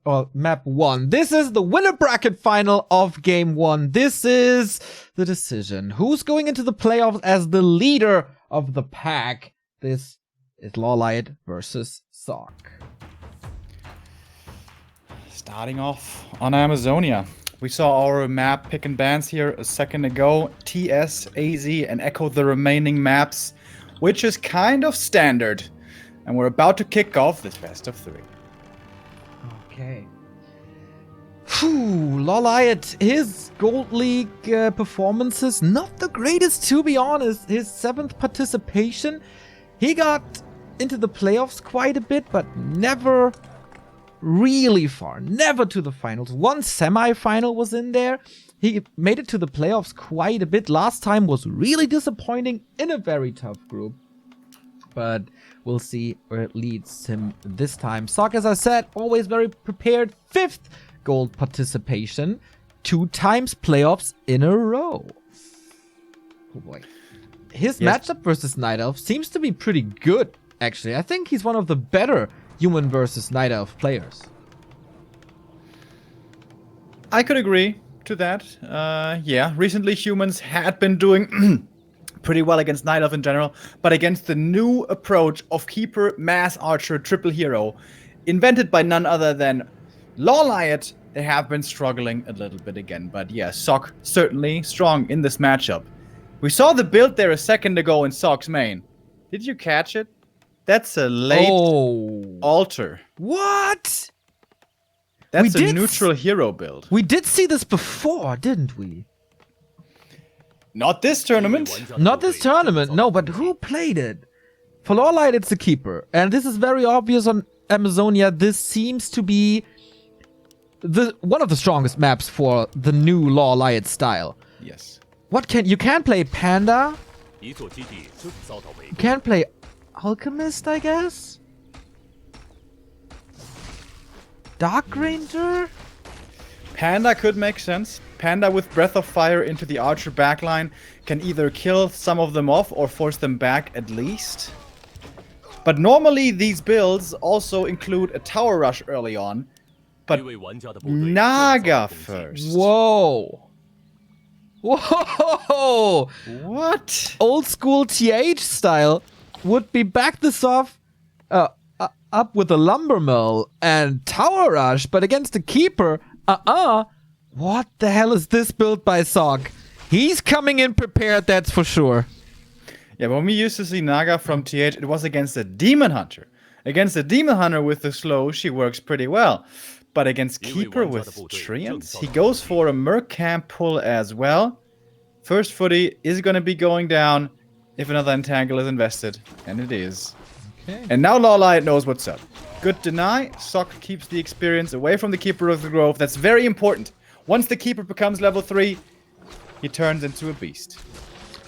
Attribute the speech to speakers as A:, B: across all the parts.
A: or map 1. This is the winner bracket final of game 1. This is the decision. Who's going into the playoffs as the leader of the pack? This is LawLiet versus Sock.
B: Starting off on Amazonia. We saw our map pick and bans here a second ago. TS, AZ, and echo the remaining maps, which is kind of standard. And we're about to kick off this best of 3.
A: Okay. Whew, LawLiet, his Gold League performances, not the greatest to be honest. His 7th participation, he got into the playoffs quite a bit, but never really far, never to the finals. One semi-final was in there. He made it to the playoffs quite a bit. Last time was really disappointing in a very tough group. But we'll see where it leads him this time. Sock, as I said, always very prepared. 5th gold participation. 2 times playoffs in a row. Oh boy. His matchup versus Night Elf seems to be pretty good, actually. I think he's one of the better human versus Night Elf players.
B: I could agree to that. Yeah, recently humans had been doing pretty well against Night Elf in general, but against the new approach of Keeper, Mass Archer, Triple Hero, invented by none other than LawLiet, they have been struggling a little bit again. But yeah, Sock certainly strong in this matchup. We saw the build there a second ago in Sock's main. Did you catch it? That's a late altar.
A: What?
B: That's a neutral hero build.
A: We did see this before, didn't we?
B: Not this tournament.
A: Not this tournament, no, but who played it? For LawLiet, it's the Keeper. And this is very obvious on Amazonia. This seems to be one of the strongest maps for the new LawLiet style.
B: Yes.
A: You can't play Panda. You can't play Alchemist, I guess? Dark Ranger?
B: Panda could make sense. Panda with Breath of Fire into the Archer backline can either kill some of them off or force them back at least. But normally these builds also include a Tower Rush early on. But Naga first.
A: Whoa. Whoa!
B: What?
A: Old school TH style would be back this off up with a Lumber Mill and Tower Rush, but against the Keeper, what the hell is this build by Sock? He's coming in prepared, that's for sure.
B: Yeah, when we used to see Naga from TH, it was against a Demon Hunter. Against a Demon Hunter with the slow, she works pretty well. But against Keeper with Treants, he goes for a Merc Camp pull as well. First footy is going to be going down if another Entangle is invested. And it is. Okay. And now LawLiet knows what's up. Good deny. Sock keeps the experience away from the Keeper of the Grove. That's very important. Once the Keeper becomes level 3, he turns into a beast.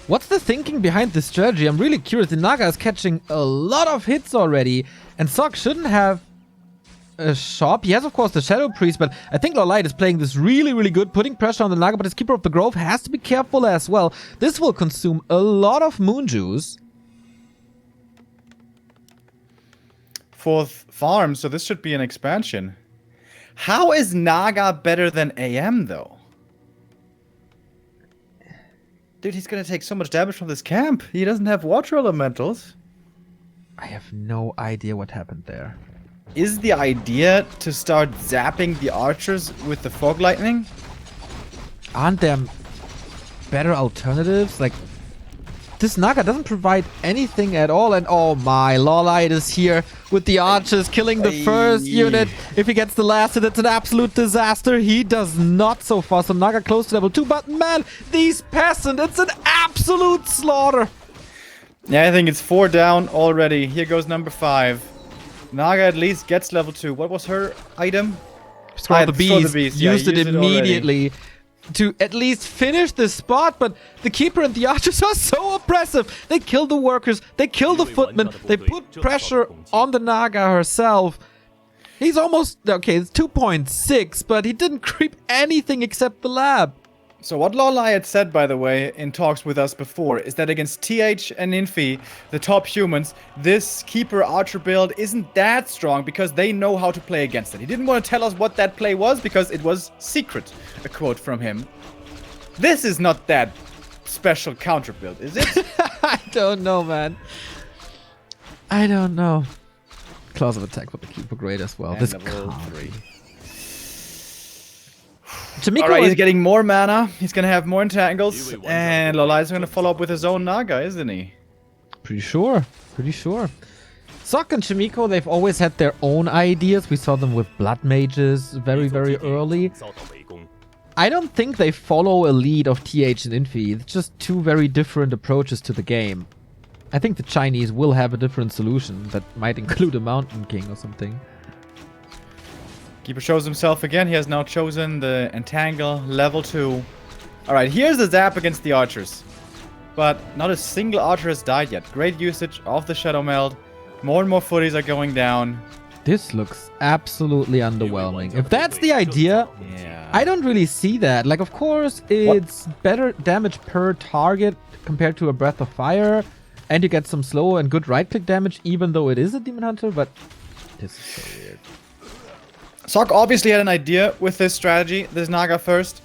A: What's the thinking behind this strategy? I'm really curious. The Naga is catching a lot of hits already. And Sock shouldn't have a shop. He has, of course, the Shadow Priest, but I think LawLiet is playing this really, really good, putting pressure on the Naga, but his Keeper of the Grove has to be careful as well. This will consume a lot of Moon Juice.
B: 4th farm, so this should be an expansion. How is Naga better than AM, though? Dude, he's gonna take so much damage from this camp. He doesn't have water elementals.
A: I have no idea what happened there.
B: Is the idea to start zapping the archers with the Fog Lightning?
A: Aren't there better alternatives? Like, this Naga doesn't provide anything at all. And oh my, LawLiet is here with the archers killing the first unit. If he gets the last hit, it's an absolute disaster. He does not so far. So Naga close to level 2. But man, these peasants, it's an absolute slaughter.
B: Yeah, I think it's 4 down already. Here goes number 5. Naga at least gets level 2. What was her item?
A: Throw the beast. Used it immediately to at least finish the spot, but the Keeper and the archers are so oppressive. They kill the workers, they kill the footmen, they put pressure on the Naga herself. He's almost, okay, it's 2.6, but he didn't creep anything except the lab.
B: So what LawLiet said, by the way, in talks with us before, is that against TH and Infi, the top humans, this Keeper Archer build isn't that strong because they know how to play against it. He didn't want to tell us what that play was because it was secret, a quote from him. This is not that special counter build, is it?
A: I don't know, man. I don't know. Claws of attack for the Keeper, great as well.
B: And
A: This
B: level
A: can't
B: 3.
A: be. Chimico
B: Alright, he's getting more mana, he's gonna have more entangles, and LawLiet's gonna follow up with his own Naga, isn't he?
A: Pretty sure. Pretty sure. Sok and Chimico, they've always had their own ideas. We saw them with Blood Mages very, very early. I don't think they follow a lead of TH and Infi. It's just two very different approaches to the game. I think the Chinese will have a different solution that might include a Mountain King or something.
B: Keeper shows himself again. He has now chosen the Entangle level 2. Alright, here's the zap against the archers. But not a single archer has died yet. Great usage of the Shadow Meld. More and more footies are going down.
A: This looks absolutely underwhelming. If that's the idea,
B: Yeah.
A: I don't really see that. Like, of course, it's better damage per target compared to a Breath of Fire. And you get some slow and good right-click damage, even though it is a Demon Hunter, but this is so weird.
B: Sok obviously had an idea with this strategy, this Naga first.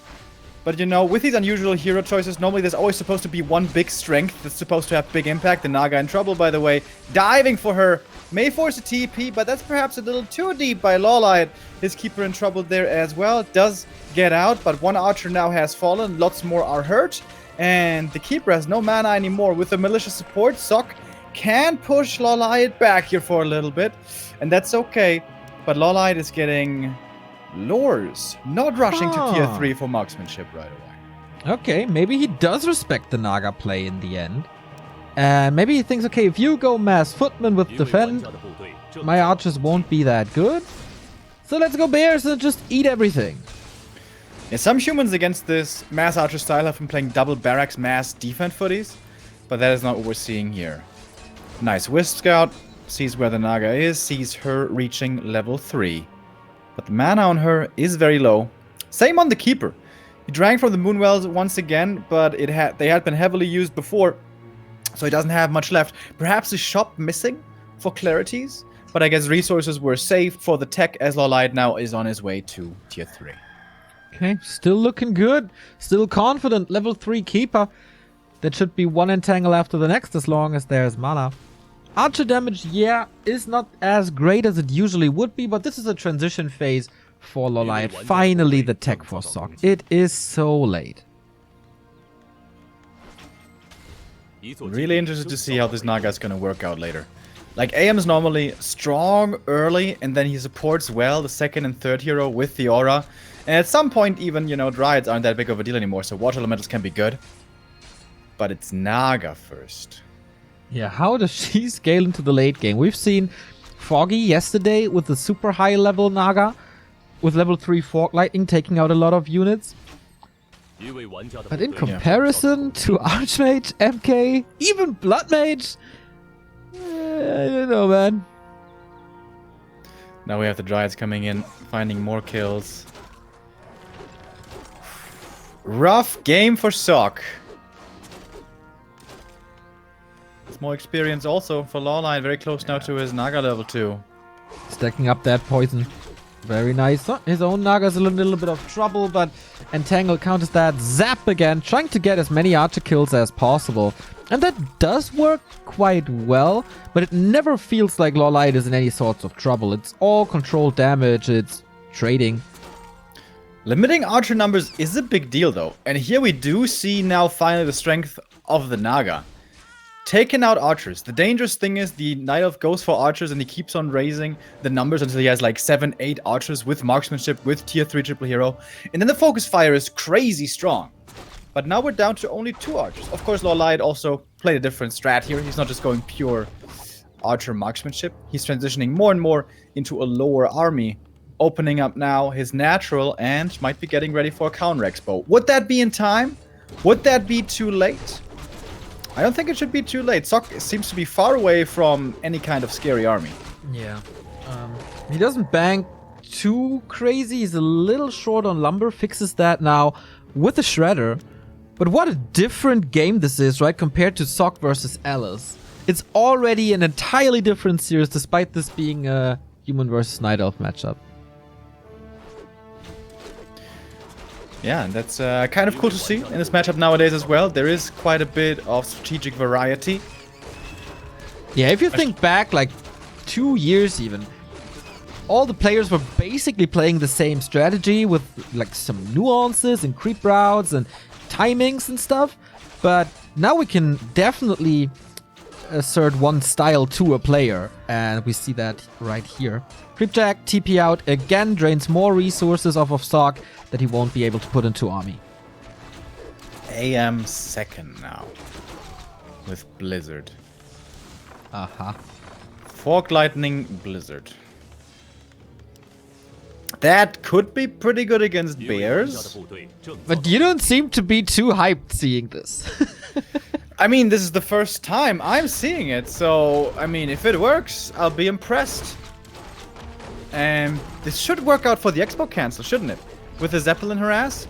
B: But you know, with these unusual hero choices, normally there's always supposed to be one big strength that's supposed to have big impact. The Naga in trouble, by the way. Diving for her. May force a TP, but that's perhaps a little too deep by LawLiet. His Keeper in trouble there as well. Does get out, but one archer now has fallen. Lots more are hurt. And the Keeper has no mana anymore. With the Militia support, Sok can push LawLiet back here for a little bit. And that's okay. But LawLiet is getting lures, not rushing to tier 3 for marksmanship right away.
A: Okay, maybe he does respect the Naga play in the end. And maybe he thinks, okay, if you go mass footman with defend, my archers won't be that good. So let's go bears and just eat everything.
B: Yeah, some humans against this mass archer style have been playing double barracks mass defense footies, but that is not what we're seeing here. Nice Wisp Scout. Sees where the Naga is, sees her reaching level 3. But the mana on her is very low. Same on the Keeper. He drank from the Moonwells once again, but they had been heavily used before, so he doesn't have much left. Perhaps a shop missing for clarities, but I guess resources were saved for the tech as LawLiet now is on his way to tier 3.
A: Okay, still looking good. Still confident. Level 3 Keeper. That should be one entangle after the next as long as there's mana. Archer damage, yeah, is not as great as it usually would be, but this is a transition phase for LawLiet. Finally, the tech for Sok. It is so late.
B: Really interested to see how this Naga is going to work out later. Like, AM is normally strong early, and then he supports well the second and third hero with the aura. And at some point, even, you know, Dryads aren't that big of a deal anymore, so water elementals can be good. But it's Naga first.
A: Yeah, how does she scale into the late game? We've seen Foggy yesterday with the super high level Naga, with level 3 Fork Lightning taking out a lot of units. But in comparison to Archmage, MK, even Blood Mage, I don't know, man.
B: Now we have the Dryads coming in, finding more kills. Rough game for Sok. More experience also for LawLiet, very close now to his Naga level 2.
A: Stacking up that poison. Very nice. His own Naga's a little bit of trouble, but Entangle counters that. Zap again, trying to get as many archer kills as possible. And that does work quite well, but it never feels like LawLiet is in any sorts of trouble. It's all controlled damage, it's trading.
B: Limiting archer numbers is a big deal though, and here we do see now finally the strength of the Naga. Taking out archers. The dangerous thing is the Night Elf goes for archers and he keeps on raising the numbers until he has like 7-8 archers with marksmanship, with tier 3 triple hero. And then the focus fire is crazy strong. But now we're down to only 2 archers. Of course, LawLiet also played a different strat here. He's not just going pure archer marksmanship. He's transitioning more and more into a lower army. Opening up now his natural and might be getting ready for a counter expo. Would that be in time? Would that be too late? I don't think it should be too late. Sok seems to be far away from any kind of scary army.
A: Yeah. He doesn't bank too crazy. He's a little short on lumber. Fixes that now with a Shredder. But what a different game this is, right, compared to Sock versus Alice. It's already an entirely different series, despite this being a human versus Night Elf matchup.
B: Yeah, and that's kind of cool to see in this matchup nowadays as well. There is quite a bit of strategic variety.
A: Yeah, if you think back, like 2 years even, all the players were basically playing the same strategy with like some nuances and creep routes and timings and stuff. But now we can definitely assert one style to a player, and we see that right here. Creepjack TP out again, drains more resources off of Sock that he won't be able to put into Army.
B: AM second now with Blizzard. Fork Lightning Blizzard. That could be pretty good against bears.
A: But you don't seem to be too hyped seeing this.
B: I mean, this is the first time I'm seeing it, so, I mean, if it works, I'll be impressed. And this should work out for the Expo cancel, shouldn't it? With the Zeppelin harass,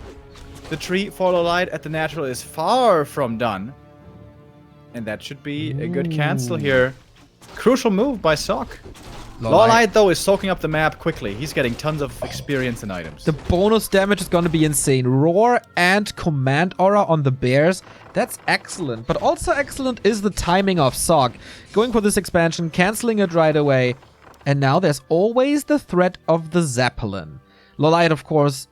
B: the tree for LawLiet at the natural is far from done. And that should be a good cancel here. Crucial move by Sock. LawLiet, though, is soaking up the map quickly. He's getting tons of experience and items.
A: The bonus damage is going to be insane. Roar and Command Aura on the bears. That's excellent. But also excellent is the timing of Sock. Going for this expansion, canceling it right away. And now there's always the threat of the Zeppelin. LawLiet, of course,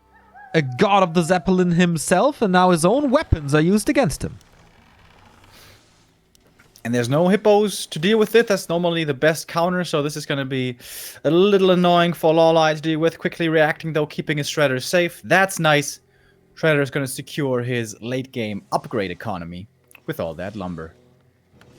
A: a god of the Zeppelin himself, and now his own weapons are used against him.
B: And there's no hippos to deal with it. That's normally the best counter, so this is going to be a little annoying for LawLiet to deal with. Quickly reacting, though, keeping his Shredder safe. That's nice. Shredder is going to secure his late-game upgrade economy with all that lumber.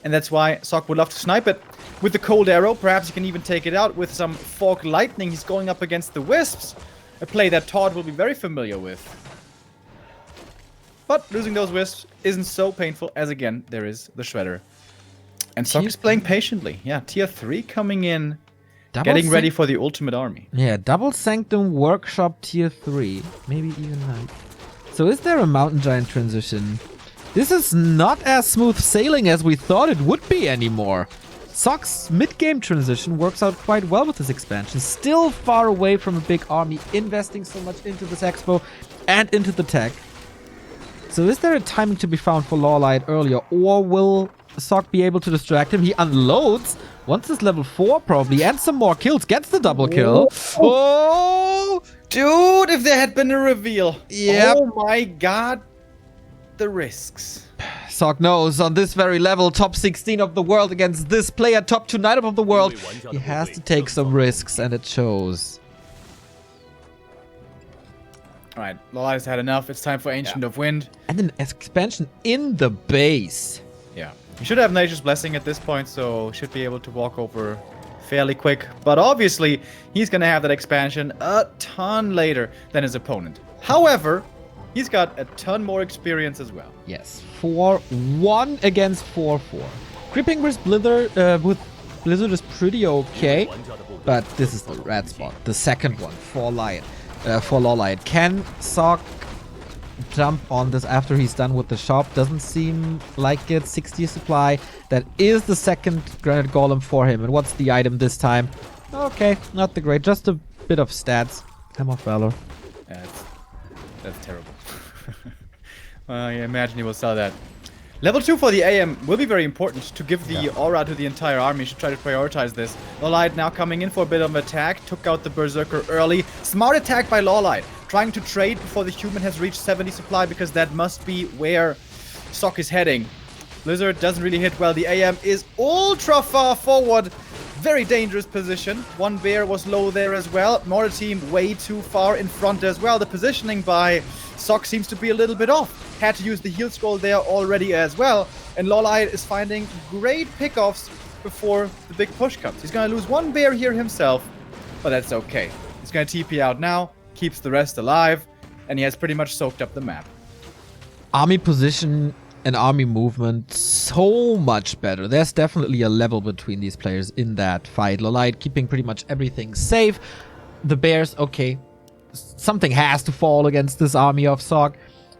B: And that's why Sock would love to snipe it. With the Cold Arrow, perhaps he can even take it out with some Fork Lightning. He's going up against the Wisps, a play that Todd will be very familiar with. But losing those Wisps isn't so painful, as again, there is the Shredder. And Sock is playing patiently. Yeah, tier 3 coming in, getting ready for the ultimate army.
A: Yeah, Double Sanctum Workshop tier 3. Maybe even 9. So is there a Mountain Giant transition? This is not as smooth sailing as we thought it would be anymore. Sock's mid-game transition works out quite well with this expansion. Still far away from a big army, investing so much into this expo and into the tech. So is there a timing to be found for LawLiet earlier, or will Sock be able to distract him? He unloads, once it's level 4 probably, and some more kills, gets the double kill. Oh!
B: Dude, if there had been a reveal.
A: Yep.
B: Oh my god. The risks.
A: Sock knows on this very level, top 16 of the world against this player, top 2 Knight of the world, he has to take some risks, and it shows.
B: Alright, LawLiet has had enough. It's time for Ancient of Wind.
A: And an expansion in the base.
B: Yeah. He should have Nature's Blessing at this point, so should be able to walk over fairly quick. But obviously, he's going to have that expansion a ton later than his opponent. However, he's got a ton more experience as well.
A: Yes, 4-1 against 4-4. Creeping with Blizzard is pretty okay, but this is the red spot. The second one for LawLiet. Can Sock jump on this after he's done with the shop? Doesn't seem like it. 60 supply. That is the second Granite Golem for him. And what's the item this time? Okay, not the great. Just a bit of stats. Hammer of Valor.
B: Yeah, that's terrible. I imagine he will sell that. Level 2 for the AM will be very important to give the aura to the entire army. Should try to prioritize this. LawLiet now coming in for a bit of attack. Took out the Berserker early. Smart attack by LawLiet. Trying to trade before the human has reached 70 supply, because that must be where Sock is heading. Blizzard doesn't really hit well. The AM is ultra far forward. Very dangerous position. One bear was low there as well. Mortar team way too far in front as well. The positioning by Sock seems to be a little bit off. Had to use the heal scroll there already as well. And LawLiet is finding great pickoffs before the big push comes. He's going to lose one bear here himself, but that's okay. He's going to TP out now, keeps the rest alive, and he has pretty much soaked up the map.
A: Army position and army movement so much better. There's definitely a level between these players in that fight. LawLiet keeping pretty much everything safe. The bears, okay, something has to fall against this army of Sock.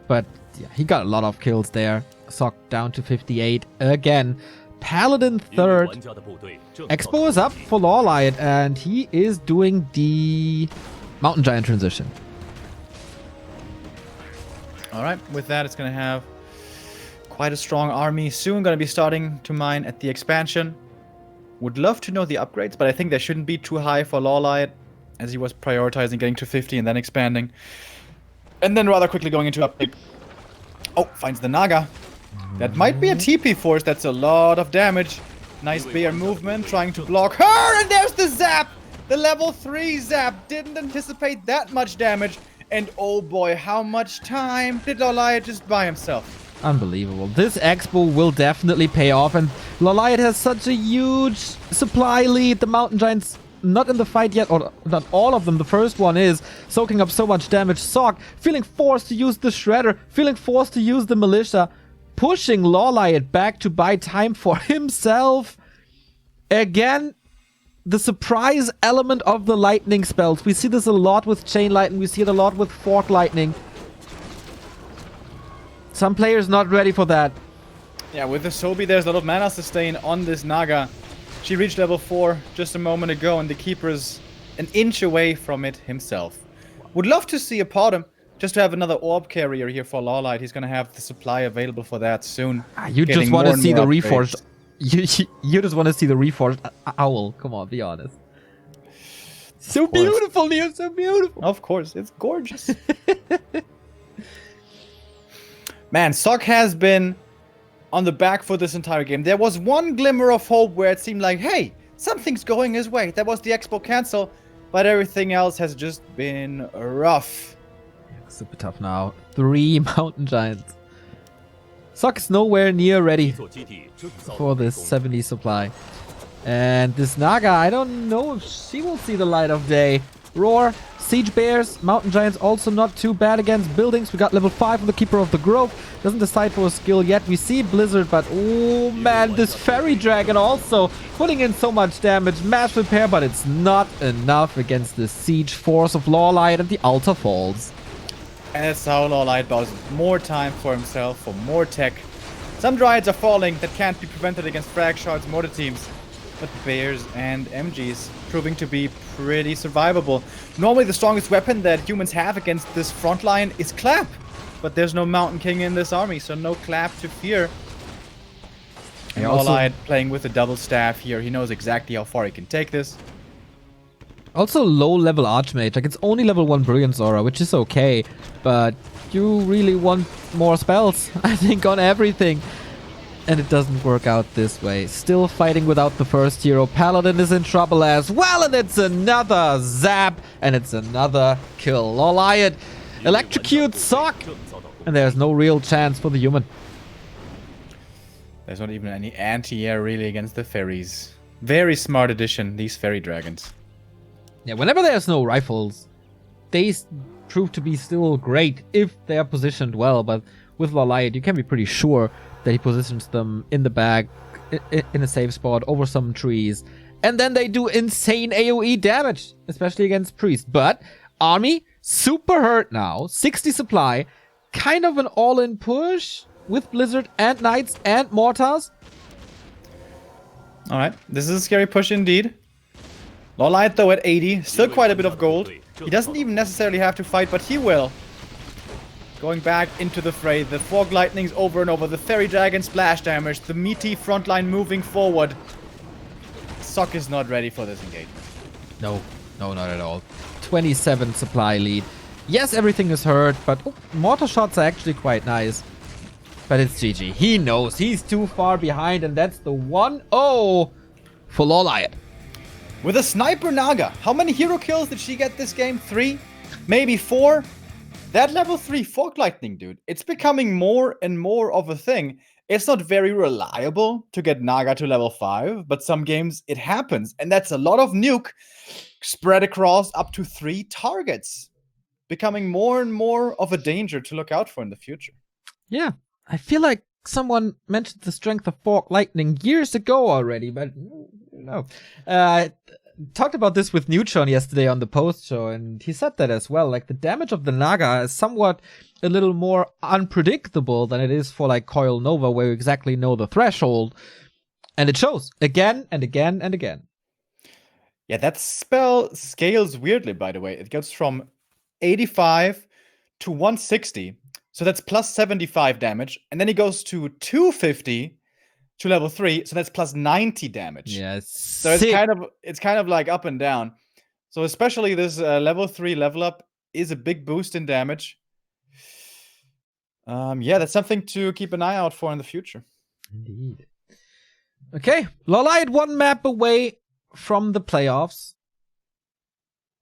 A: But yeah, he got a lot of kills there. Sock down to 58 again. Paladin third. Expo is up for LawLiet, and he is doing the Mountain Giant transition.
B: Alright, with that, it's going to have quite a strong army. Soon going to be starting to mine at the expansion. Would love to know the upgrades, but I think they shouldn't be too high for LawLiet, as he was prioritizing getting to 50 and then expanding. And then rather quickly going into upgrade. Oh, finds the Naga. That might be a TP force. That's a lot of damage. Nice bear movement, trying to block her. And there's the zap! The level 3 zap. Didn't anticipate that much damage. And oh boy, how much time did LawLiet just buy himself?
A: Unbelievable. This Expo will definitely pay off, and LawLiet has such a huge supply lead. The Mountain Giants not in the fight yet, or not all of them. The first one is soaking up so much damage. Sock feeling forced to use the Shredder, feeling forced to use the Militia, pushing LawLiet back to buy time for himself. Again, the surprise element of the lightning spells. We see this a lot with Chain Lightning. We see it a lot with Fork Lightning. Some players not ready for that.
B: Yeah, with the Sobi, there's a lot of mana sustain on this Naga. She reached level 4 just a moment ago, and the Keeper is an inch away from it himself. Would love to see a Potom, just to have another Orb Carrier here for LawLiet. He's gonna have the supply available for that soon.
A: You just want to see the Reforged. You just want to see the Reforged Owl. Come on, be honest. So beautiful, Neo, so beautiful.
B: Of course, it's gorgeous. Man, Sock has been on the back foot this entire game. There was one glimmer of hope where it seemed like, hey, something's going his way. That was the Expo cancel, but everything else has just been rough.
A: Super tough now. 3 Mountain Giants. Sock is nowhere near ready for this 70 supply. And this Naga, I don't know if she will see the light of day. Roar, Siege Bears, Mountain Giants also not too bad against buildings. We got level 5 on the Keeper of the Grove. Doesn't decide for a skill yet. We see Blizzard, but oh man, this Fairy Dragon also putting in so much damage. Mass repair, but it's not enough against the Siege Force of LawLiet, and the altar falls.
B: And that's how LawLiet buys more time for himself, for more tech. Some Dryads are falling that can't be prevented against Frag Shards mortar teams. But Bears and MGs proving to be pretty survivable. Normally the strongest weapon that humans have against this front line is Clap. But there's no Mountain King in this army, so no Clap to fear. And LawLiet playing with a double staff here. He knows exactly how far he can take this.
A: Also low level Archmage. Like, it's only level 1 Brilliance Aura, which is okay. But you really want more spells, I think, on everything. And it doesn't work out this way. Still fighting without the first hero. Paladin is in trouble as well, and it's another zap, and it's another kill. LawLiet electrocutes Sock, and there's no real chance for the human.
B: There's not even any anti-air really against the fairies. Very smart addition, these fairy dragons.
A: Yeah, whenever there's no rifles, they prove to be still great if they are positioned well, but with LawLiet, you can be pretty sure that he positions them in the back, in a safe spot, over some trees. And then they do insane AoE damage, especially against Priest. But army, super hurt now. 60 supply. Kind of an all-in push with Blizzard and Knights and Mortars.
B: Alright, this is a scary push indeed. LawLiet though at 80, still quite a bit of gold. He doesn't even necessarily have to fight, but he will. Going back into the fray, the Fog Lightnings over and over, the Fairy Dragon splash damage, the meaty frontline moving forward. Sock is not ready for this engagement.
A: No, not at all. 27 supply lead. Yes, everything is hurt, but mortar shots are actually quite nice. But it's GG. He knows he's too far behind, and that's the 1-0 for LawLiet.
B: With a Sniper Naga, how many hero kills did she get this game? 3? Maybe 4? That level 3 Fork Lightning, dude, it's becoming more and more of a thing. It's not very reliable to get Naga to level 5, but some games it happens. And that's a lot of nuke spread across up to 3 targets. Becoming more and more of a danger to look out for in the future.
A: Yeah, I feel like someone mentioned the strength of Fork Lightning years ago already, but no. talked about this with Neutron yesterday on the post show, and he said that as well. Like, the damage of the Naga is somewhat a little more unpredictable than it is for like Coil Nova, where you exactly know the threshold. And it shows again and again and again.
B: Yeah, that spell scales weirdly, by the way. It goes from 85 to 160. So that's plus 75 damage. And then he goes to 250 to level 3. So that's plus 90 damage.
A: Yes.
B: So it's kind of like up and down. So especially this level 3 level up is a big boost in damage. Yeah, that's something to keep an eye out for in the future.
A: Indeed. Okay, LawLiet one map away from the playoffs,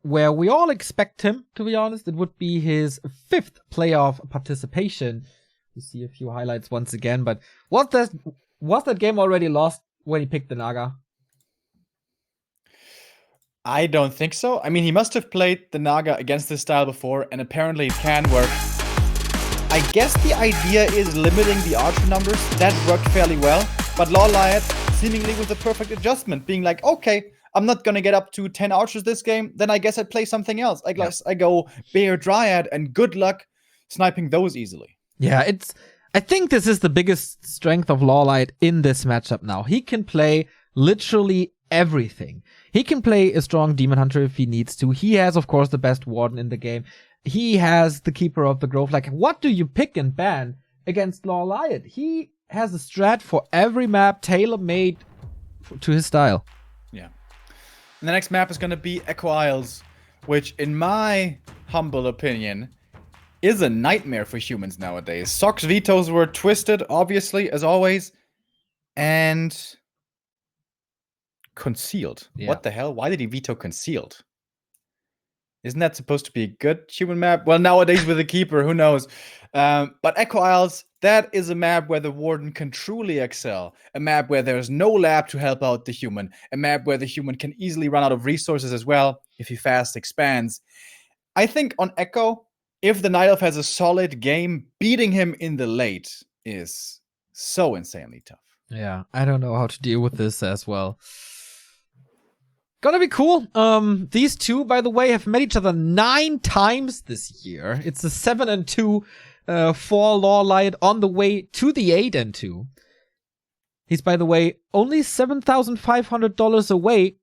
A: where we all expect him, to be honest. It would be his 5th playoff participation. You see a few highlights once again, but was that game already lost when he picked the Naga?
B: I don't think so. I mean, he must have played the Naga against this style before, and apparently it can work. I guess the idea is limiting the archer numbers. That worked fairly well. But LawLiet seemingly with the perfect adjustment, being like, okay, I'm not gonna get up to 10 archers this game, then I guess I'd play something else. I go Bear Dryad, and good luck sniping those easily.
A: Yeah, I think this is the biggest strength of LawLiet in this matchup now. He can play literally everything. He can play a strong Demon Hunter if he needs to. He has, of course, the best Warden in the game. He has the Keeper of the Grove. Like, what do you pick and ban against LawLiet? He has a strat for every map, tailor-made to his style.
B: Yeah. And the next map is going to be Echo Isles, which, in my humble opinion, is a nightmare for humans nowadays. Sock's vetoes were twisted, obviously, as always, and concealed. Yeah. What the hell? Why did he veto concealed? Isn't that supposed to be a good human map? Well, nowadays with the Keeper, who knows? But Echo Isles, that is a map where the Warden can truly excel. A map where there's no lab to help out the human. A map where the human can easily run out of resources as well if he fast expands. I think on Echo, if the Night Elf has a solid game, beating him in the late is so insanely tough.
A: Yeah, I don't know how to deal with this as well. Gonna be cool. These two, by the way, have met each other 9 times this year. It's a 7-2 for LawLiet on the way to the 8-2. He's, by the way, only $7,500 away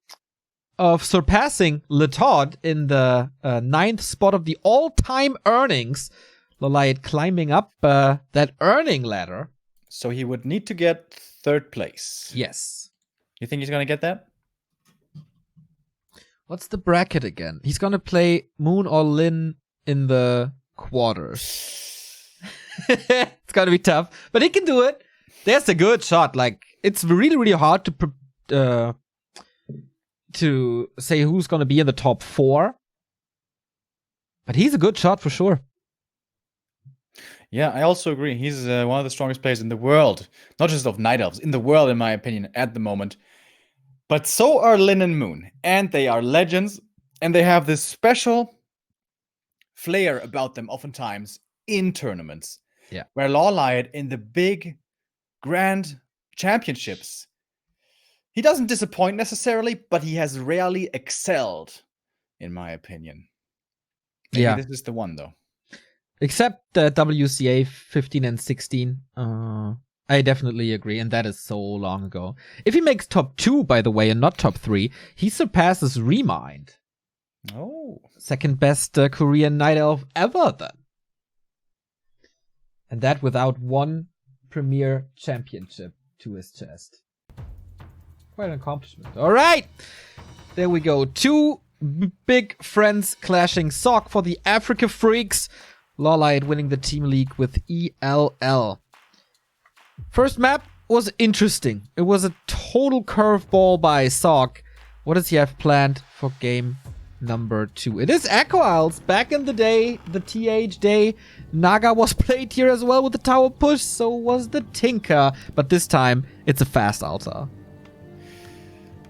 A: of surpassing Letod in the 9th spot of the all-time earnings. LawLiet climbing up that earning ladder.
B: So he would need to get 3rd place.
A: Yes.
B: You think he's gonna get that?
A: What's the bracket again? He's gonna play Moon or Lin in the quarters. It's gonna be tough, but he can do it. There's a good shot. Like, it's really, really hard to say who's gonna be in the top 4. But he's a good shot for sure.
B: Yeah, I also agree. He's one of the strongest players in the world. Not just of Night Elves, in the world, in my opinion, at the moment. But so are Lin and Moon, and they are legends, and they have this special flair about them oftentimes in tournaments.
A: Yeah.
B: Where LawLiet in the big, grand championships, he doesn't disappoint necessarily, but he has rarely excelled, in my opinion. Maybe this is the one, though.
A: Except the WCA 15 and 16. I definitely agree, and that is so long ago. If he makes top 2, by the way, and not top 3, he surpasses Remind.
B: Oh.
A: 2nd best Korean Night Elf ever, then. And that without one Premier Championship to his chest. Quite an accomplishment. Alright! There we go. 2 big friends clashing. Sock for the Africa Freaks. LawLiet winning the Team League with ELL. First map was interesting. It was a total curveball by Sock. What does he have planned for game number 2? It is Echo Isles. Back in the day, the TH day, Naga was played here as well with the tower push, so was the Tinker. But this time, it's a fast altar.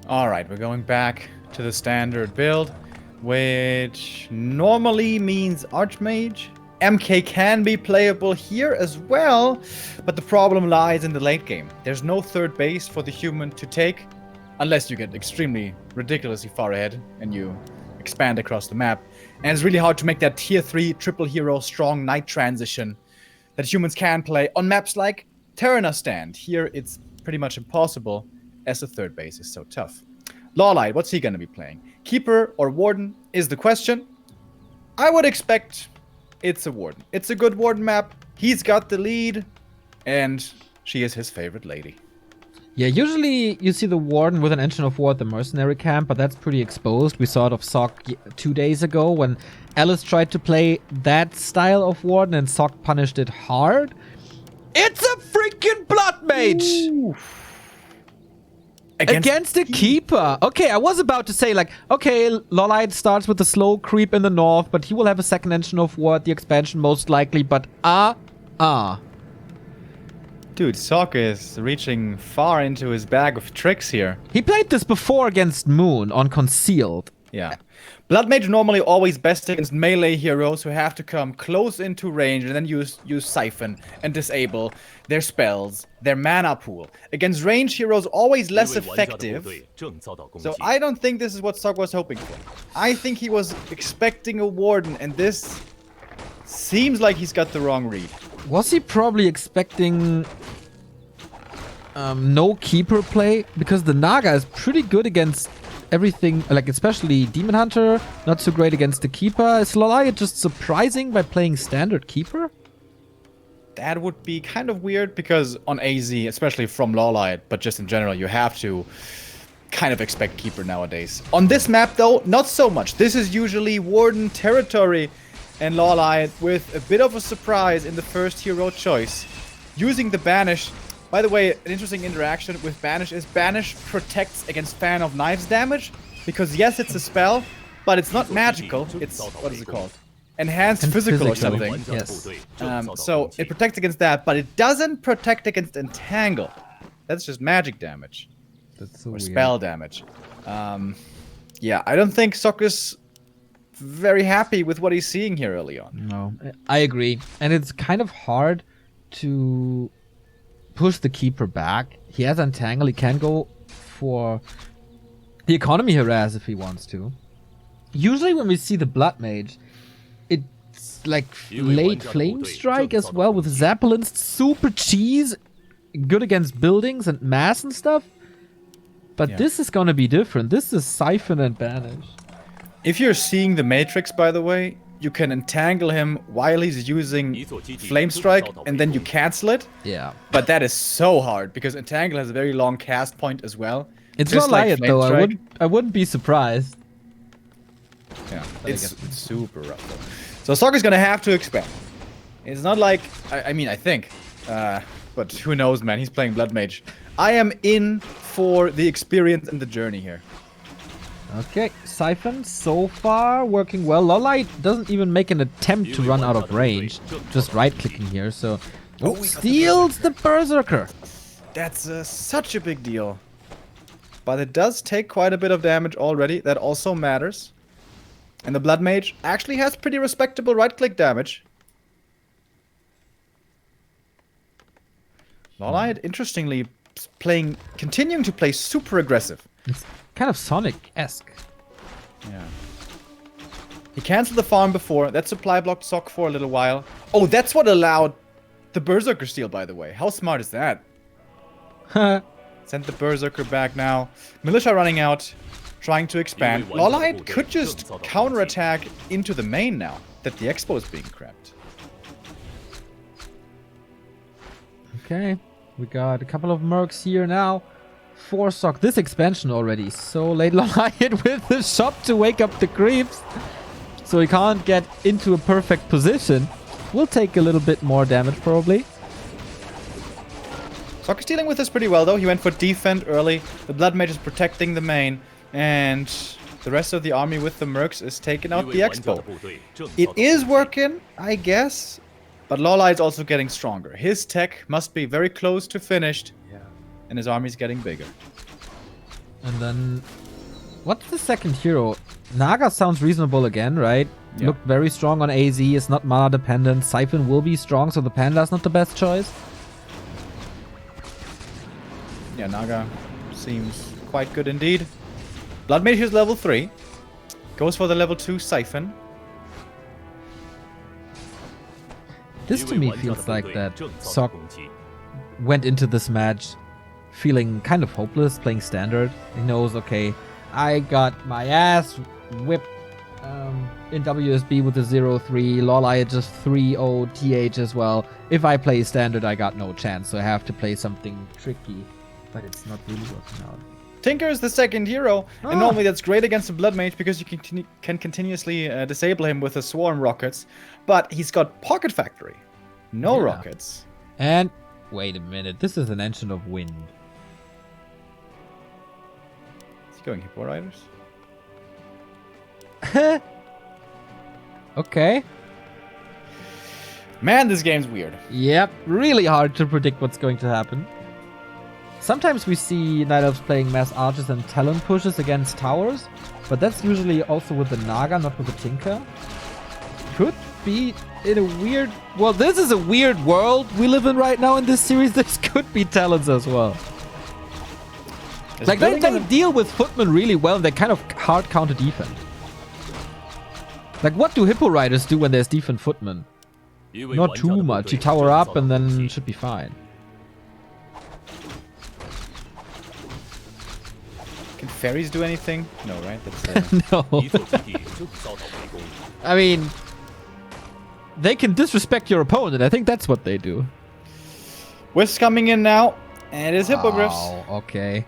B: Alright, we're going back to the standard build, which normally means Archmage. MK can be playable here as well, but the problem lies in the late game. There's no 3rd base for the human to take, unless you get extremely ridiculously far ahead, and you expand across the map. And it's really hard to make that tier 3 triple hero strong knight transition that humans can play on maps like Terrana Stand. Here it's pretty much impossible, as the third base is so tough. LawLiet, what's he going to be playing? Keeper or Warden is the question. I would expect it's a Warden. It's a good Warden map. He's got the lead, and she is his favorite lady.
A: Yeah, usually you see the Warden with an Engine of War at the Mercenary Camp, but that's pretty exposed. We saw it of Sock 2 days ago when Alice tried to play that style of Warden and Sock punished it hard. It's a freaking Blood Mage! Ooh. Against the Keeper. Okay, I was about to say, like, okay, LawLiet starts with a slow creep in the north, but he will have a second Engine of War at the expansion most likely, but
B: Dude, Sock is reaching far into his bag of tricks here.
A: He played this before against Moon on Concealed.
B: Yeah. Blood Mage normally always best against melee heroes who have to come close into range and then use Siphon and disable their spells, their mana pool. Against range heroes, always less effective. So I don't think this is what Sock was hoping for. I think he was expecting a Warden, and this seems like he's got the wrong read.
A: Was he probably expecting no Keeper play? Because the Naga is pretty good against everything, like especially Demon Hunter, not so great against the Keeper. Is LawLiet just surprising by playing standard Keeper?
B: That would be kind of weird because on AZ, especially from LawLiet, but just in general, you have to kind of expect Keeper nowadays. On this map though, not so much. This is usually Warden territory, and LawLiet with a bit of a surprise in the first hero choice, using the Banish. By the way, an interesting interaction with Banish is Banish protects against Fan of Knives damage, because yes, it's a spell, but it's not magical. It's, what is it called? Enhanced physical or something.
A: Yes.
B: So it protects against that, but it doesn't protect against Entangle. That's just magic damage.
A: That's so
B: or
A: weird.
B: Spell damage. Yeah, I don't think Sock is very happy with what he's seeing here early on.
A: No, I agree. And it's kind of hard to push the Keeper back. He has Entangle. He can go for the Economy Harass if he wants to. Usually when we see the Blood Mage, it's like late Flame Strike as well with Zeppelins. Super cheese. Good against buildings and mass and stuff. But this is going to be different. This is Siphon and Banish.
B: If you're seeing the Matrix, by the way, you can entangle him while he's using Flame Strike, and then you cancel it.
A: Yeah.
B: But that is so hard, because Entangle has a very long cast point as well.
A: It's not like it, though. I wouldn't be surprised.
B: Yeah, it's super rough, though. So Sock is going to have to expand. It's not like... I mean, I think. But who knows, man. He's playing Blood Mage. I am in for the experience and the journey here.
A: Okay, Siphon so far working well. LawLiet doesn't even make an attempt to run out of range. Just right-clicking here, so... Oh, steals the Berserker!
B: That's such a big deal. But it does take quite a bit of damage already. That also matters. And the Blood Mage actually has pretty respectable right-click damage. LawLiet, interestingly, continuing to play super aggressive.
A: It's kind of Sonic-esque.
B: Yeah. He canceled the farm before. That supply blocked Sock for a little while. Oh, that's what allowed the Berserker steal, by the way. How smart is that? Sent the Berserker back now. Militia running out, trying to expand. LawLiet could just counterattack into the main now that the Expo is being crapped.
A: Okay, we got a couple of mercs here now. For Sock, this expansion already so late. LawLiet with the shop to wake up the creeps, so he can't get into a perfect position. Will take a little bit more damage probably.
B: Sock is dealing with this pretty well though. He went for defend early. The Blood Mage is protecting the main, and the rest of the army with the mercs is taking out the Expo. It is working, I guess, but LawLiet is also getting stronger. His tech must be very close to finished. And his army's getting bigger.
A: And then... What's the second hero? Naga sounds reasonable again, right?
B: Yeah.
A: Looked very strong on AZ. It's not mana dependent. Siphon will be strong, so the Panda's not the best choice.
B: Yeah, Naga seems quite good indeed. Blood Mage is level 3. Goes for the level 2 Siphon.
A: This to me feels like that Sok went into this match feeling kind of hopeless playing standard. He knows, okay, I got my ass whipped in WSB with the 0-3. LawLiet just 3-0 TH as well. If I play standard, I got no chance, so I have to play something tricky. But it's not really working out.
B: Tinker is the second hero, and normally that's great against the Blood Mage because you can continuously disable him with the Swarm Rockets. But he's got Pocket Factory. No rockets.
A: And, wait a minute, this is an Ancient of Wind.
B: Is he going Hippo Riders?
A: Okay.
B: Man, this game's weird.
A: Yep, really hard to predict what's going to happen. Sometimes we see Night Elves playing mass archers and talon pushes against towers, but that's usually also with the Naga, not with the Tinker. Could be in a weird... Well, this is a weird world we live in right now in this series. This could be talons as well. Like, they deal with footmen really well, and they kind of hard counter defend. Like, what do Hippo Riders do when there's defend footmen? Not too much. You tower up and then should be fine.
B: Can fairies do anything? No, right? That's,
A: No. I mean, they can disrespect your opponent. I think that's what they do.
B: Wisp coming in now, and it is Hippogriffs.
A: Oh, okay.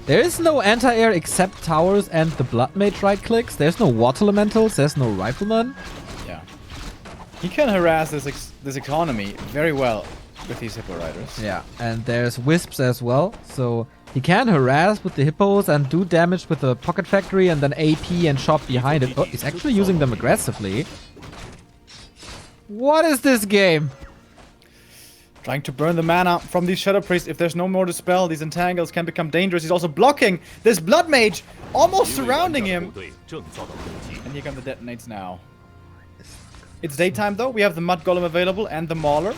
A: There is no anti-air except towers and the Blood Mage right clicks. There's no water elementals. There's no rifleman.
B: Yeah. He can harass this economy very well with these Hippo Riders.
A: Yeah, and there's wisps as well. So he can harass with the hippos and do damage with the Pocket Factory and then AP and shop behind it. Oh, he's actually using them aggressively. What is this game?
B: Trying to burn the mana from these Shadow Priests. If there's no more to spell, these entangles can become dangerous. He's also blocking this Blood Mage, almost surrounding him. And here come the detonates now. It's daytime though. We have the Mud Golem available and the Mauler.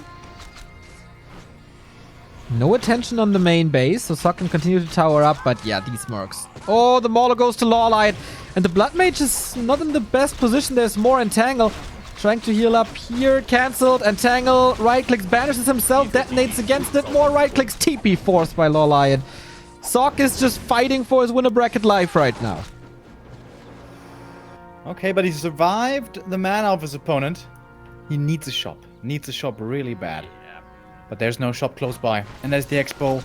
A: No attention on the main base, so Sok can continue to tower up, but yeah, these mercs. Oh, the Mauler goes to LawLiet, and the Blood Mage is not in the best position. There's more Entangle. Trying to heal up here, cancelled, Entangle, right-clicks, banishes himself, detonates against it, more right-clicks, TP forced by LawLiet. Sok is just fighting for his winner bracket life right now.
B: Okay, but he survived the mana of his opponent. He needs a shop. Needs a shop really bad. But there's no shop close by. And as the Expo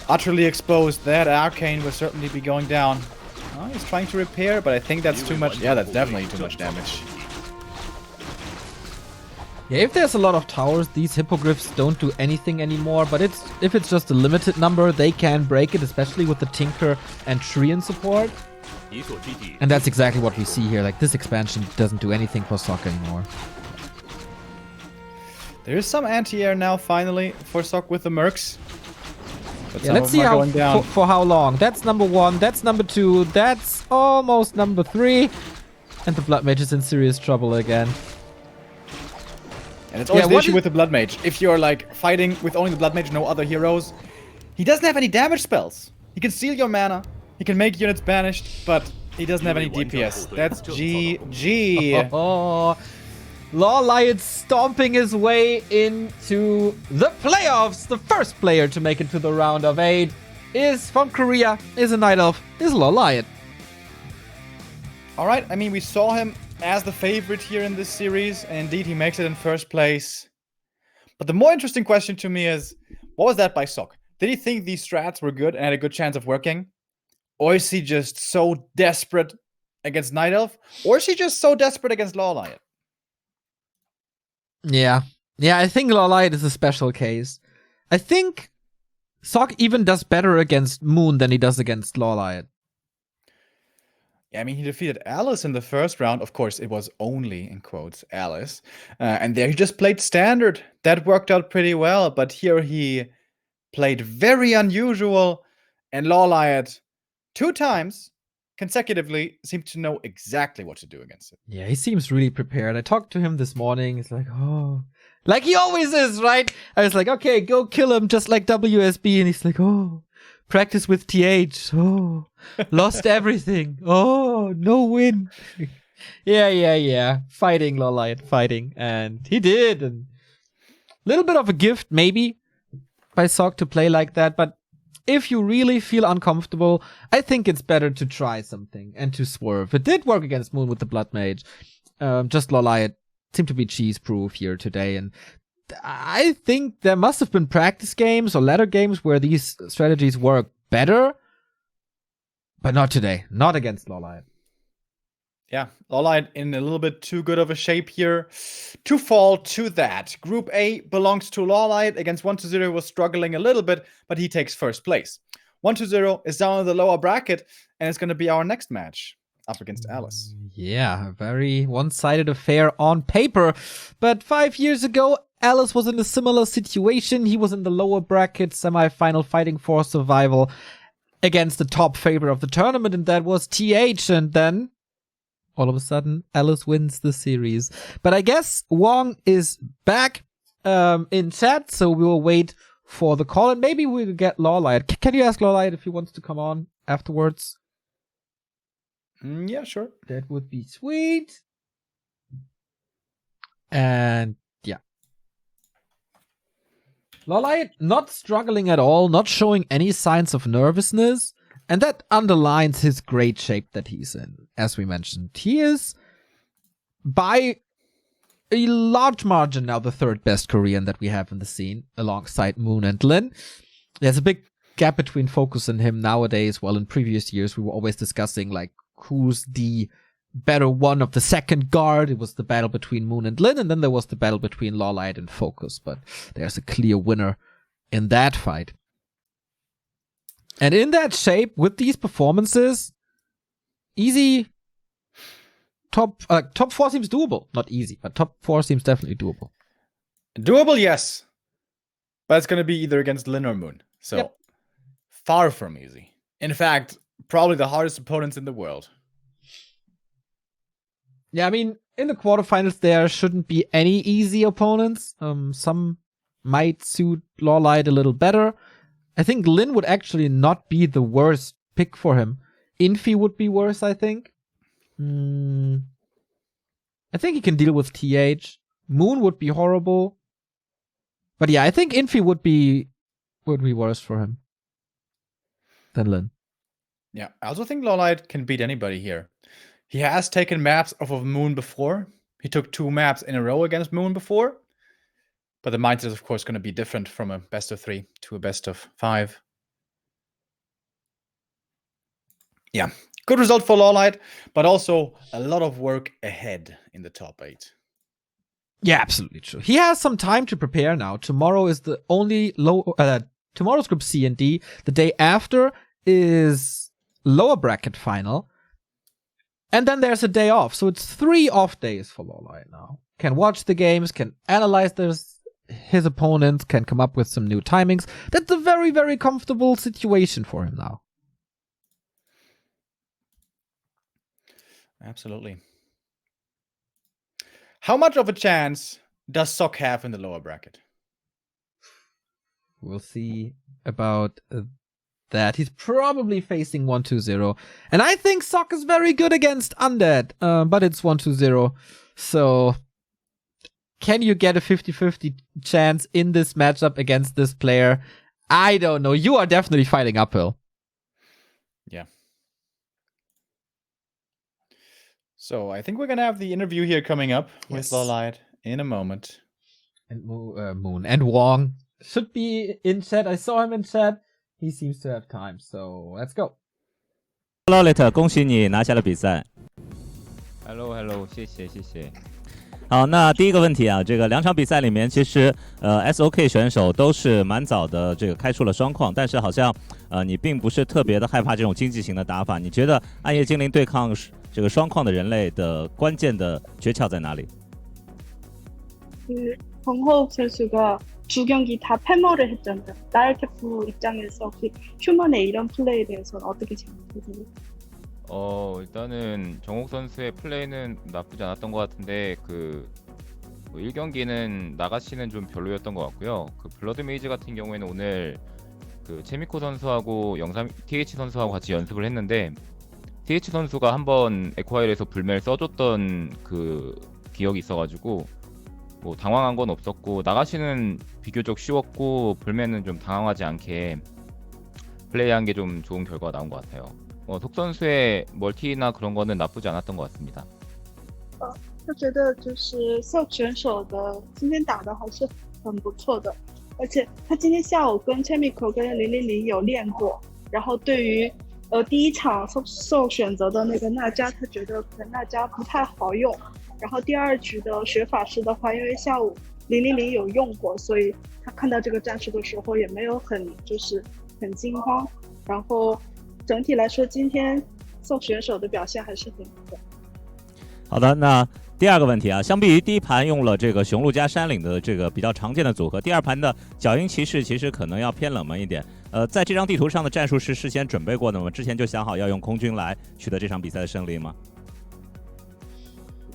B: utterly exposed, that Arcane will certainly be going down. Oh, he's trying to repair, but I think that's too much. Yeah, that's definitely too much damage.
A: Yeah, if there's a lot of towers, these hippogriffs don't do anything anymore, but if it's just a limited number, they can break it, especially with the Tinker and Treant support. And that's exactly what we see here. Like, this expansion doesn't do anything for Sok anymore.
B: There is some anti-air now, finally, for Sok with the Mercs. But
A: yeah, let's see how for how long. That's number 1, that's number 2, that's almost number 3. And the Blood Mage is in serious trouble again.
B: And it's always the issue with the Blood Mage. If you're like fighting with only the Blood Mage, no other heroes, he doesn't have any damage spells. He can steal your mana, he can make units banished, but he doesn't have any DPS. That's GG.
A: Oh, LawLiet stomping his way into the playoffs. The first player to make it to the round of 8 is from Korea, is a Night Elf, is LawLiet.
B: Alright, I mean, we saw him as the favorite here in this series, and indeed he makes it in first place. But the more interesting question to me is, what was that by Sok? Did he think these strats were good and had a good chance of working? Or is he just so desperate against Night Elf? Or is he just so desperate against LawLiet?
A: Yeah, I think LawLiet is a special case. I think Sok even does better against Moon than he does against LawLiet.
B: Yeah, I mean, he defeated Alice in the first round. Of course, it was only, in quotes, Alice. And there he just played standard. That worked out pretty well. But here he played very unusual. And LawLiet, 2 times consecutively, seemed to know exactly what to do against it.
A: Yeah, he seems really prepared. I talked to him this morning. He's like, oh, like he always is, right? I was like, okay, go kill him just like WSB. And he's like, oh, practice with TH. Oh, lost everything. Oh, no win. Yeah. Fighting, LawLiet, fighting. And he did. And little bit of a gift, maybe, by Sok to play like that. But if you really feel uncomfortable, I think it's better to try something and to swerve. It did work against Moon with the Blood Mage. Just LawLiet seemed to be cheese-proof here today. And I think there must have been practice games or ladder games where these strategies work better. But not today. Not against LawLiet.
B: Yeah, LawLiet in a little bit too good of a shape here to fall to that. Group A belongs to LawLiet. Against 1-0 was struggling a little bit, but he takes first place. 1-0 is down in the lower bracket, and it's going to be our next match up against Alice.
A: Yeah, a very one-sided affair on paper. But 5 years ago, Alice was in a similar situation. He was in the lower bracket semi-final fighting for survival against the top favorite of the tournament, and that was TH. And then all of a sudden, Alice wins the series. But I guess Wong is back in chat, so we will wait for the call. And maybe we'll get LawLiet. Can you ask LawLiet if he wants to come on afterwards?
B: Yeah, sure.
A: That would be sweet. And yeah. LawLiet not struggling at all, not showing any signs of nervousness. And that underlines his great shape that he's in, as we mentioned. He is, by a large margin now, the third best Korean that we have in the scene, alongside Moon and Lin. There's a big gap between Focus and him nowadays. Well, in previous years, we were always discussing, like, who's the better one of the second guard. It was the battle between Moon and Lin, and then there was the battle between LawLiet and Focus. But there's a clear winner in that fight. And in that shape, with these performances, easy top 4 seems doable. Not easy, but top 4 seems definitely doable.
B: Doable, yes. But it's going to be either against Lin or Moon. So,
A: yep.
B: Far from easy. In fact, probably the hardest opponents in the world.
A: Yeah, I mean, in the quarterfinals, there shouldn't be any easy opponents. Some might suit LawLiet a little better. I think Lin would actually not be the worst pick for him. Infi would be worse, I think. I think he can deal with TH. Moon would be horrible. But yeah, I think Infi would be worse for him than Lin.
B: Yeah, I also think LawLiet can beat anybody here. He has taken maps off of Moon before. He took 2 maps in a row against Moon before. But the mindset is, of course, going to be different from a best of 3 to a best of 5. Yeah, good result for LawLiet, but also a lot of work ahead in the top 8.
A: Yeah, absolutely true. He has some time to prepare now. Tomorrow is the only tomorrow's group C and D. The day after is lower bracket final. And then there's a day off. So it's 3 off days for LawLiet now. Can watch the games, can analyze his opponents, can come up with some new timings. That's a very, very comfortable situation for him now.
B: Absolutely. How much of a chance does Sok have in the lower bracket?
A: We'll see about that. He's probably facing 1-2-0. And I think Sok is very good against Undead. But it's 1-2-0. So can you get a 50-50 chance in this matchup against this player? I don't know. You are definitely fighting uphill.
B: Yeah. So I think we're going to have the interview here coming up with LawLiet in a moment.
A: And Moon and Wong should be in chat. I saw him in chat. He seems to have time. So let's go.
C: LawLiet 恭喜你拿下了比赛。Hello， 谢谢。好，那第一个问题啊，这个2场比赛里面，其实SOK 选手都是蛮早的这个开出了双矿，但是好像你并不是特别的害怕这种经济型的打法。你觉得暗夜精灵对抗这个双矿的人类的关键的诀窍在哪里？
D: 정호욱 선수가 2경기 다 패머를 했잖아요. 나일테프 입장에서 혹시 휴먼의 이런 플레이에 대해서는 어떻게 생각하세요?
E: 일단은 정욱 선수의 플레이는 나쁘지 않았던 것 같은데 그 1경기는 나가시는 좀 별로였던 것 같고요. 그 블러드 메이즈 같은 경우에는 오늘 그 체미코 선수하고 영삼 TH 선수하고 같이 연습을 했는데 TH 선수가 한번 에콰이어에서 불매를 써줬던 그 기억이 있어가지고 뭐 당황한 건 없었고 나가시는 비교적 쉬웠고 불매는 좀 당황하지 않게 플레이한 게 좀 좋은 결과가 나온 것 같아요. 속 선수의 멀티나 그런 거는 나쁘지 않았던 것 같습니다.
D: 他觉得就是Silk选手的今天打的还是很不错的，而且他今天下午跟 Chemical 跟000有练过，然后对于第一场 Silk 选择的那个娜迦，他觉得可能娜迦不太好用，然后第二局的学法师的话，因为下午000有用过，所以他看到这个战术的时候也没有很惊慌，然后整体来说今天 Silk 选手的表现还是很不错。
C: 好的，那第二个问题啊，相比于第一盘用了这个雄鹿加山岭的这个比较常见的组合，第二盘的角鹰骑士其实可能要偏冷门一点。在这张地图上的战术是事先准备过的吗？之前就想好要用空军来取得这场比赛的胜利吗？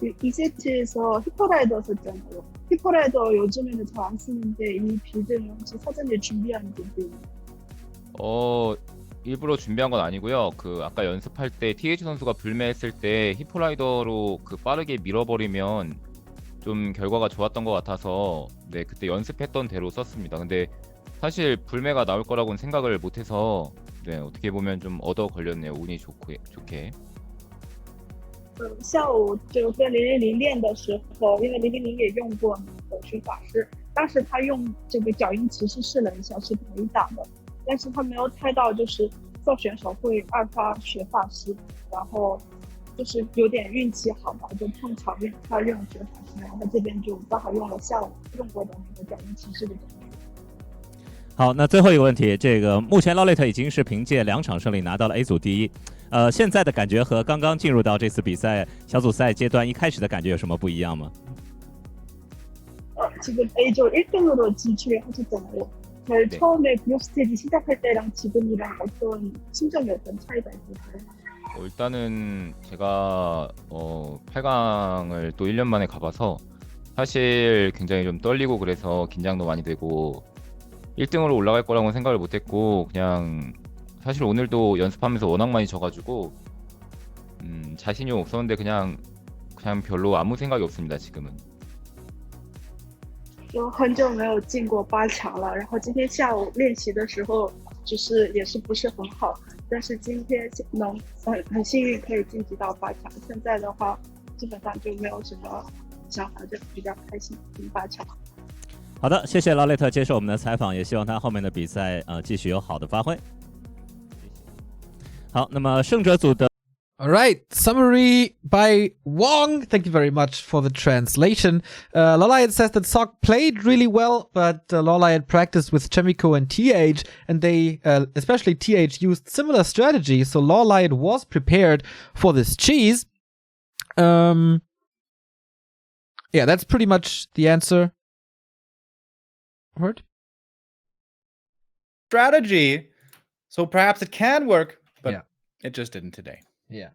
D: 이 세트에서 히퍼라이더 썼잖아요. 히퍼라이더 요즘에는 잘 안 쓰는데 이 빌드는 혹시 사전에 준비한 빌드예요?
E: 일부러 준비한 건 아니고요. 그 아까 연습할 때 TH 선수가 불매했을 때 히퍼라이더로 그 빠르게 밀어버리면 좀 결과가 좋았던 것 같아서 네 그때 연습했던 대로 썼습니다. 근데 사실 불매가 나올 거라고는 생각을 못해서 네 어떻게 보면 좀 얻어 걸렸네요. 운이 좋게.
D: 下午就跟000练的时候，因为000也用过那个学法师，当时他用这个角鹰骑士试了一下是可以打的，但是他没有猜到就是Silk选手会2发学法师，然后就是有点运气好吧，就碰巧他用学法师，然后他这边就刚好用了下午用过的那个角鹰骑士的战术。
C: 好，那最后一个问题，这个目前 LawLiet 已经是凭借2场胜利拿到了 A 组第一，现在的感觉和刚刚进入到这次比赛小组赛阶段一开始的感觉有什么不一样吗？
D: 지금 A조 1등으로 진출하셨잖아요. 네. 처음에 그룹 스테이지 시작할 때랑 지금이랑 어떤 심정이 어떤 차이가 있을까요?
E: 일단은 제가 8강을 또 1년 만에 가봐서 사실 굉장히 좀 떨리고 그래서 긴장도 많이 되고 1등으로 올라갈 거라고는 생각을 못했고 그냥 사실 오늘도 연습하면서 워낙 많이 져가지고 자신이 없었는데 그냥 별로 아무 생각이 없습니다 지금은.
D: 就很久没有进过8强了，然后今天下午练习的时候就是也是不是很好，但是今天能很幸运可以晋级到8强，现在的话基本上就没有什么想法，就比较开心进8强。
C: 好的，谢谢LawLiet接受我们的采访，也希望他后面的比赛继续有好的发挥。好，那么胜者组的。
A: All right, summary by Wong. Thank you very much for the translation. LawLiet says that Sok played really well, but LawLiet practiced with Chemico and TH, and they, especially TH, used similar strategy, so LawLiet was prepared for this cheese. Yeah, that's pretty much the answer. Word?
B: Strategy. So perhaps it can work, but
A: yeah.
B: It just didn't today.
A: Yeah.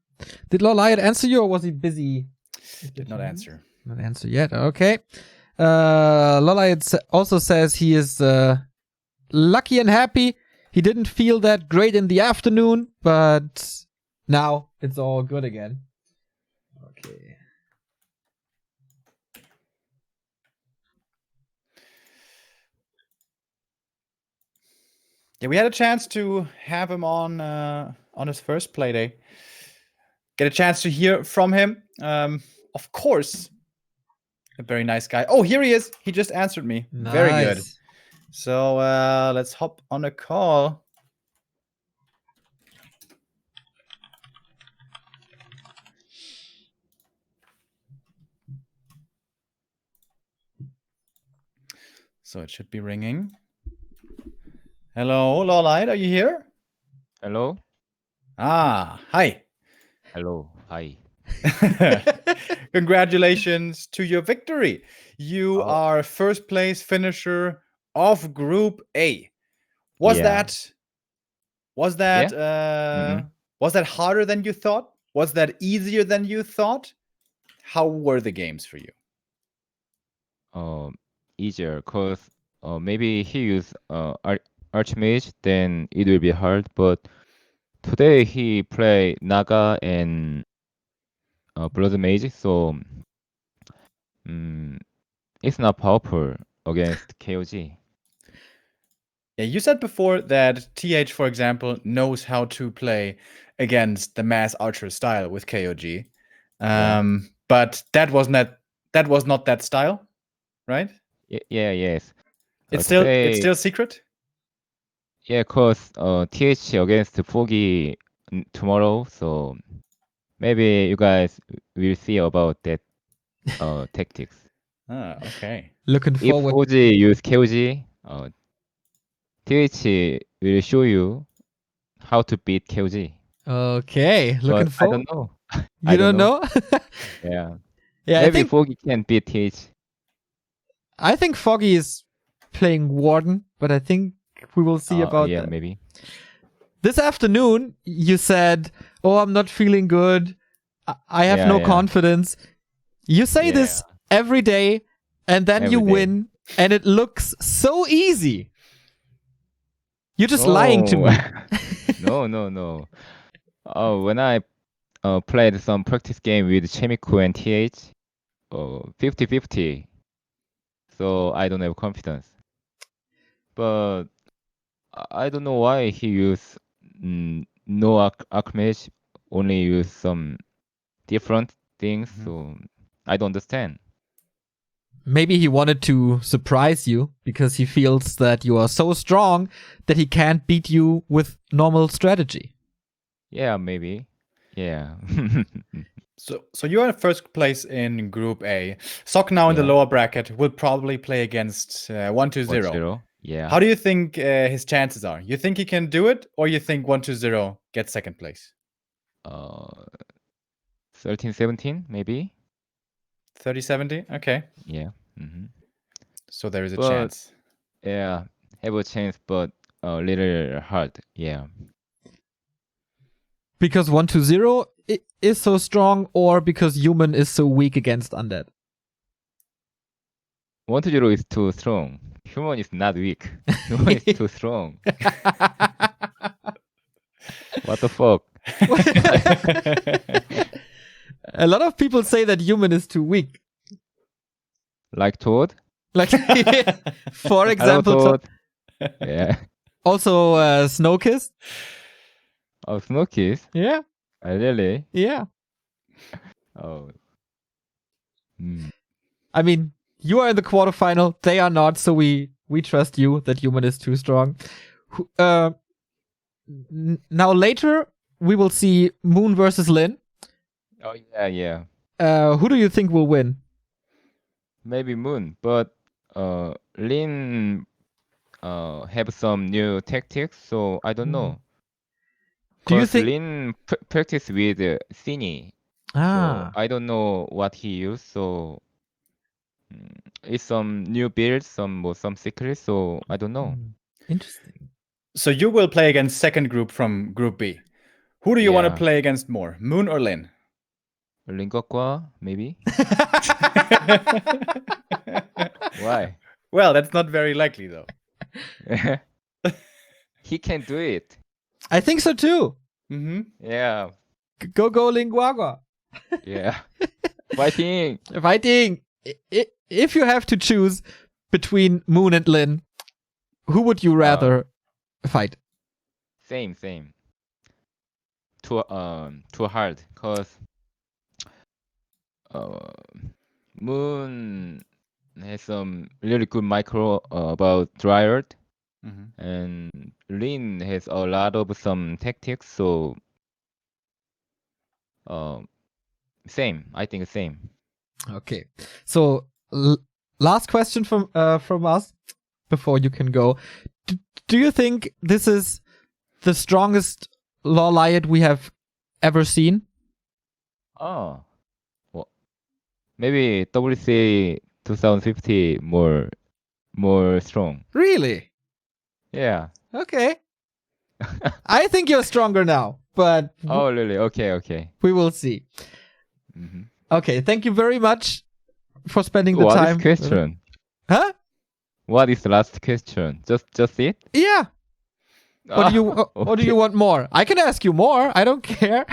A: Did LawLiet answer you, or was he busy?
B: Did not answer.
A: Not answer yet. Okay. LawLiet also says he is lucky and happy. He didn't feel that great in the afternoon, but now it's all good again. Okay.
B: Yeah, we had a chance to have him on his first play day. Get a chance to hear from him. Of course, a very nice guy. Oh, here he is. He just answered me.
A: Nice.
B: Very good. So let's hop on a call. So it should be ringing. Hello, LawLiet, are you here?
E: Hello?
B: Ah, hi.
E: Hello, hi.
B: Congratulations to your victory. You are first place finisher of Group A. Was that was that harder than you thought? Was that easier than you thought? How were the games for you?
E: Easier, cause maybe he used Archmage, then it will be hard. But today he play Naga and Blood Mage, so it's not powerful against KOG.
B: Yeah, you said before that TH, for example, knows how to play against the mass archer style with KOG. But that was not that style, right?
E: Yes.
B: It's
E: Today,
B: still secret?
E: yeah, cause TH against Foggy tomorrow, so maybe you guys will see about that tactics.
B: Ah, okay.
A: Looking
E: If
A: forward.
E: Foggy use KOG, TH will show you how to beat KOG.
A: Okay, looking
E: But I
A: forward.
E: don't know.
A: You don't know?
E: Yeah.
A: Yeah,
E: Maybe Foggy can beat TH.
A: I think Foggy is playing Warden, but I think we will see about
E: yeah,
A: that.
E: maybe.
A: This afternoon, you said, "Oh, I'm not feeling good. I have no confidence." You say this every day, and then you win, and it looks so easy. You're just lying to me.
E: No. When I played some practice game with Chemico and TH, 50-50. So I don't have confidence. But I don't know why he used no Archmage, only use some different things. So I don't understand.
A: Maybe he wanted to surprise you because he feels that you are so strong that he can't beat you with normal strategy.
E: Yeah, maybe. Yeah.
B: So you are in first place in Group A. Sok now in the lower bracket will probably play against 1-2-0.
E: Yeah.
B: How do you think his chances are? You think he can do it, or you think 1-2-0 gets second place?
E: 13-17, maybe.
B: 30-70? Okay.
E: Yeah.
B: So there is a chance.
E: Yeah, have a chance, but a little hard. Yeah.
A: Because 1-2-0 is so strong, or because human is so weak against undead?
E: 1-0 is too strong. Human is not weak. Human is too strong. What the fuck?
A: A lot of people say that human is too weak.
E: Like Toad?
A: Like, for example,
E: Hello, Toad. Yeah.
A: Also, Snowkiss.
E: Oh, Smokies?
A: Yeah.
E: Really?
A: Yeah.
E: Oh.
A: I mean, you are in the quarterfinal. They are not, so we trust you that human is too strong. Now later we will see Moon versus Lin.
E: Oh yeah.
A: Who do you think will win?
E: Maybe Moon, but Lin have some new tactics, so I don't know.
A: Do you
E: Because
A: think
E: Lin practice with Cine, so I don't know what he used. So it's some new builds, some secrets. So I don't know.
A: Interesting.
B: So you will play against second group from Group B. Who do you want to play against more, Moon or Lin?
E: Lingokwa, maybe. Why?
B: Well, that's not very likely though.
E: He can do it.
A: I think so too.
E: Yeah.
A: Go Linguagua.
E: Yeah. Fighting.
A: If you have to choose between Moon and Lin, who would you rather fight?
E: Same. Too hard, cause Moon has some really good micro about Dryad, and Lin has a lot of some tactics. So same. I think same.
A: Okay. So last question from us before you can go. Do you think this is the strongest LawLiet we have ever seen?
E: Oh, well, maybe WC 2050 more strong.
A: Really?
E: Yeah.
A: Okay. I think you're stronger now, but
E: Oh, really? Okay.
A: we will see. Okay, thank you very much for spending the
E: What
A: time.
E: is question?
A: Huh?
E: What is the last question? Just it?
A: Yeah. Or do you want more? I can ask you more. I don't care.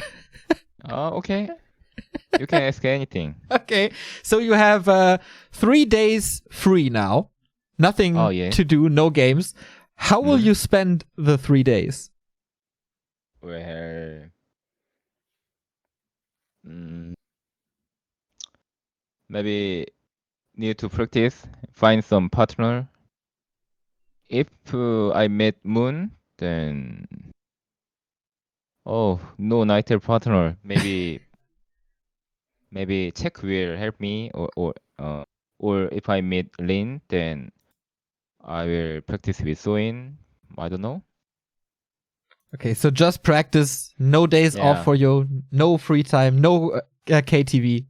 E: Okay. You can ask anything.
A: Okay. So you have 3 days free now. Nothing to do, no games. How will you spend the 3 days?
E: Well, maybe need to practice, find some partner. If I met Moon, then no nighter partner. Maybe Check will help me, or if I meet Lin, then I will practice with Soin. I don't know.
A: Okay, so just practice. No days off for you. No free time. No KTV.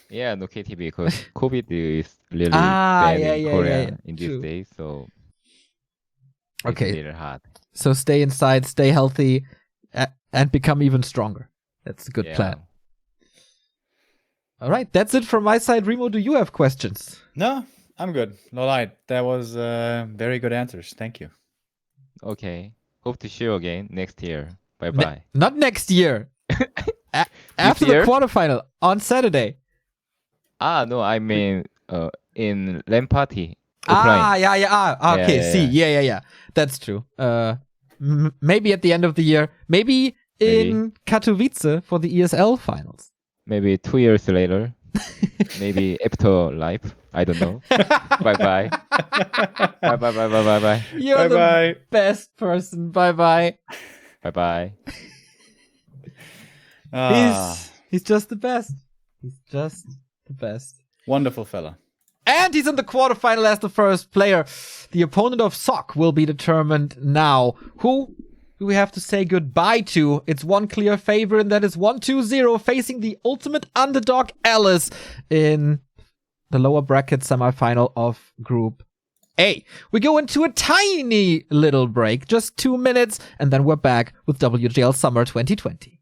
E: Yeah, no KTV because COVID is really bad in Korea in these days. So it's a little hard.
A: So stay inside, stay healthy, and become even stronger. That's a good plan. All right, that's it from my side. Remo, do you have questions?
B: No, I'm good. LawLiet, that was very good answers. Thank you.
E: Okay. Hope to see you again next year. Bye-bye.
A: Not next year. After the quarterfinal on Saturday.
E: No, I mean in LAN party.
A: Offline. Okay, yeah. That's true. Maybe at the end of the year. Maybe in Katowice for the ESL finals.
E: Maybe 2 years later. Maybe after life. I don't know. Bye-bye. Bye-bye.
A: You're the best person. Bye-bye.
E: Bye-bye.
A: He's just the best. He's just the best.
B: Wonderful fella.
A: And he's in the quarterfinal as the first player. The opponent of Sok will be determined now. Who do we have to say goodbye to? It's one clear favorite, and that is 1-2-0 facing the ultimate underdog Alice in the lower bracket semifinal of Group A. We go into a tiny little break, just 2 minutes, and then we're back with WGL Summer 2020.